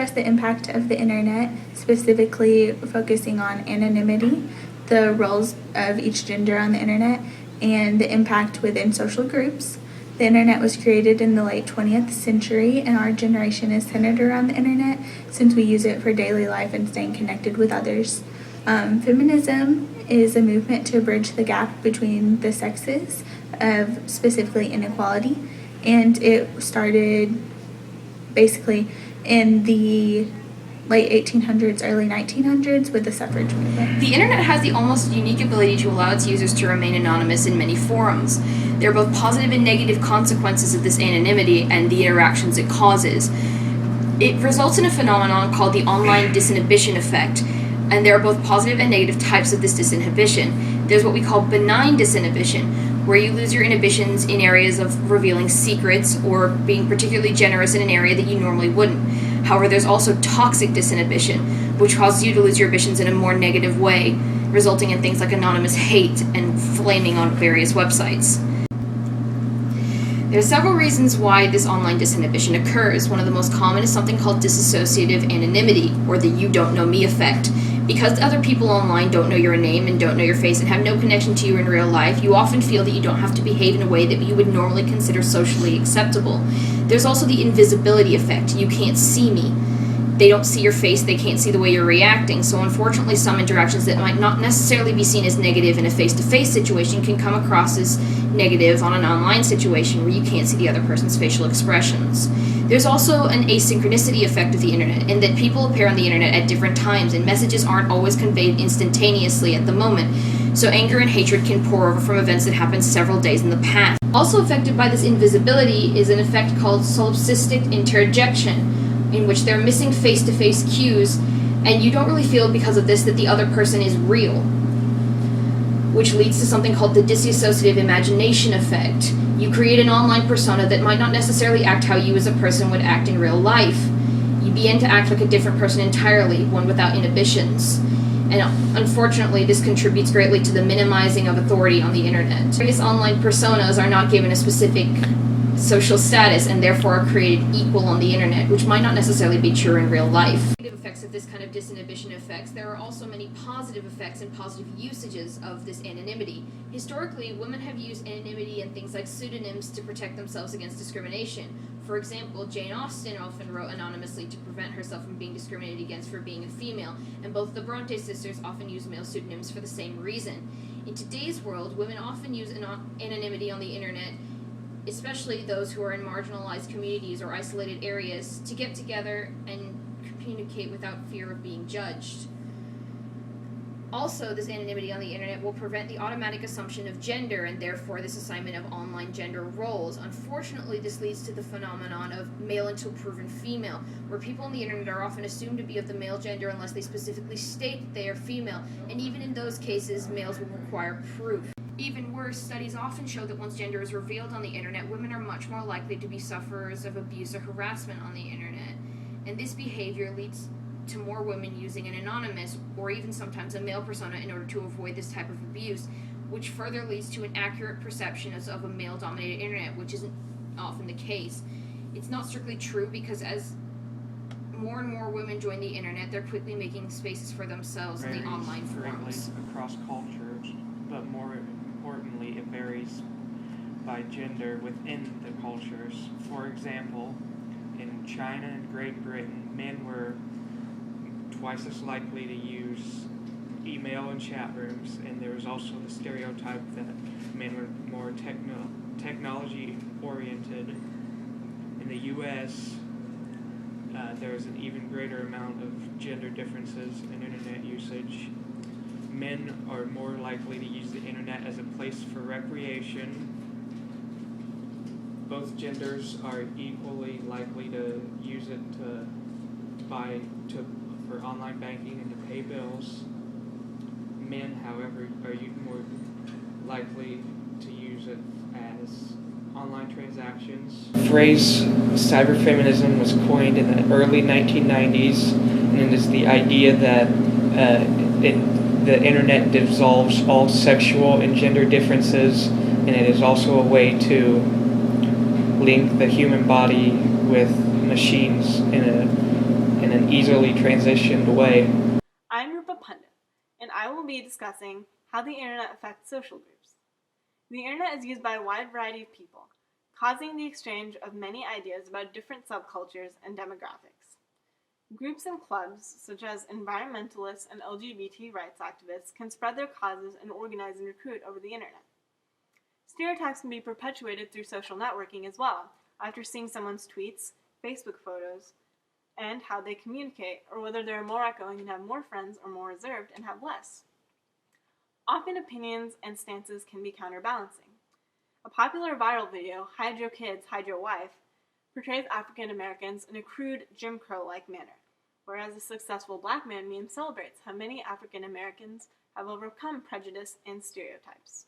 Discuss the impact of the internet, specifically focusing on anonymity, the roles of each gender on the internet, and the impact within social groups. The internet was created in the late 20th century, and our generation is centered around the internet since we use it for daily life and staying connected with others. Feminism is a movement to bridge the gap between the sexes of specifically inequality, and it started basically in the late 1800s, early 1900s with the suffrage movement. The internet has the almost unique ability to allow its users to remain anonymous in many forums. There are both positive and negative consequences of this anonymity and the interactions it causes. It results in a phenomenon called the online disinhibition effect, and there are both positive and negative types of this disinhibition. There's what we call benign disinhibition, where you lose your inhibitions in areas of revealing secrets or being particularly generous in an area that you normally wouldn't. However, there's also toxic disinhibition, which causes you to lose your ambitions in a more negative way, resulting in things like anonymous hate and flaming on various websites. There are several reasons why this online disinhibition occurs. One of the most common is something called dissociative anonymity, or the you don't know me effect. Because other people online don't know your name and don't know your face and have no connection to you in real life, you often feel that you don't have to behave in a way that you would normally consider socially acceptable. There's also the invisibility effect. You can't see me. They don't see your face, they can't see the way you're reacting, so unfortunately some interactions that might not necessarily be seen as negative in a face-to-face situation can come across as negative on an online situation where you can't see the other person's facial expressions. There's also an asynchronicity effect of the internet, in that people appear on the internet at different times and messages aren't always conveyed instantaneously at the moment, so anger and hatred can pour over from events that happened several days in the past. Also affected by this invisibility is an effect called solipsistic interjection, in which they're missing face-to-face cues, and you don't really feel because of this that the other person is real, which leads to something called the dissociative imagination effect. You create an online persona that might not necessarily act how you as a person would act in real life. You begin to act like a different person entirely, one without inhibitions. And unfortunately, this contributes greatly to the minimizing of authority on the internet. Various online personas are not given a specific social status and therefore are created equal on the internet, which might not necessarily be true in real life. Negative effects of this kind of disinhibition effects, there are also many positive effects and positive usages of this anonymity. Historically, women have used anonymity and things like pseudonyms to protect themselves against discrimination. For example, Jane Austen often wrote anonymously to prevent herself from being discriminated against for being a female, and both the Bronte sisters often use male pseudonyms for the same reason. In today's world, women often use anonymity on the internet, especially those who are in marginalized communities or isolated areas, to get together and communicate without fear of being judged. Also, this anonymity on the internet will prevent the automatic assumption of gender and therefore this assignment of online gender roles. Unfortunately, this leads to the phenomenon of male until proven female, where people on the internet are often assumed to be of the male gender unless they specifically state that they are female, and even in those cases, males will require proof. Even worse, studies often show that once gender is revealed on the internet, women are much more likely to be sufferers of abuse or harassment on the internet. And this behavior leads to more women using an anonymous or even sometimes a male persona in order to avoid this type of abuse, which further leads to an accurate perception of a male-dominated internet, which isn't often the case. It's not strictly true because as more and more women join the internet, they're quickly making spaces for themselves in the online forums. Across cultures, but more importantly, it varies by gender within the cultures. For example, in China and Great Britain, men were twice as likely to use email and chat rooms, and there was also the stereotype that men were more technology oriented. In the U.S., there is an even greater amount of gender differences in internet usage. Men are more likely to use the internet as a place for recreation. Both genders are equally likely to use it for online banking and to pay bills. Men, however, are more likely to use it as online transactions. The phrase cyberfeminism was coined in the early 1990s, and it is the idea that the internet dissolves all sexual and gender differences, and it is also a way to link the human body with machines in an easily transitioned way. I'm Rupa Pundit, and I will be discussing how the internet affects social groups. The internet is used by a wide variety of people, causing the exchange of many ideas about different subcultures and demographics. Groups and clubs, such as environmentalists and LGBT rights activists, can spread their causes and organize and recruit over the internet. Stereotypes can be perpetuated through social networking as well, after seeing someone's tweets, Facebook photos, and how they communicate, or whether they're more outgoing and have more friends, or more reserved and have less. Often opinions and stances can be counterbalancing. A popular viral video, Hide Your Kids, Hide Your Wife, portrays African Americans in a crude Jim Crow-like manner, whereas a successful black man meme celebrates how many African Americans have overcome prejudice and stereotypes.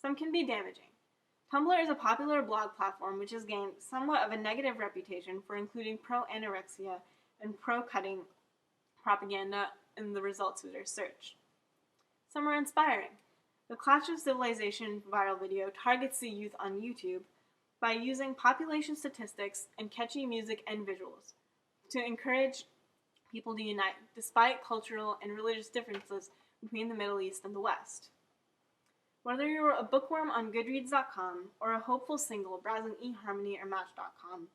Some can be damaging. Tumblr is a popular blog platform which has gained somewhat of a negative reputation for including pro-anorexia and pro-cutting propaganda in the results of their search. Some are inspiring. The Clash of Civilization viral video targets the youth on YouTube by using population statistics and catchy music and visuals to encourage people to unite despite cultural and religious differences between the Middle East and the West. Whether you're a bookworm on Goodreads.com or a hopeful single browsing eHarmony or Match.com,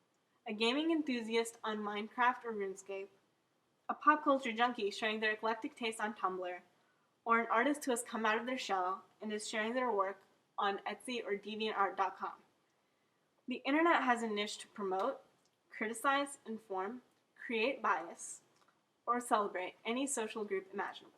a gaming enthusiast on Minecraft or RuneScape, a pop culture junkie sharing their eclectic taste on Tumblr, or an artist who has come out of their shell and is sharing their work on Etsy or DeviantArt.com. The internet has a niche to promote, criticize, inform, create bias, or celebrate any social group imaginable.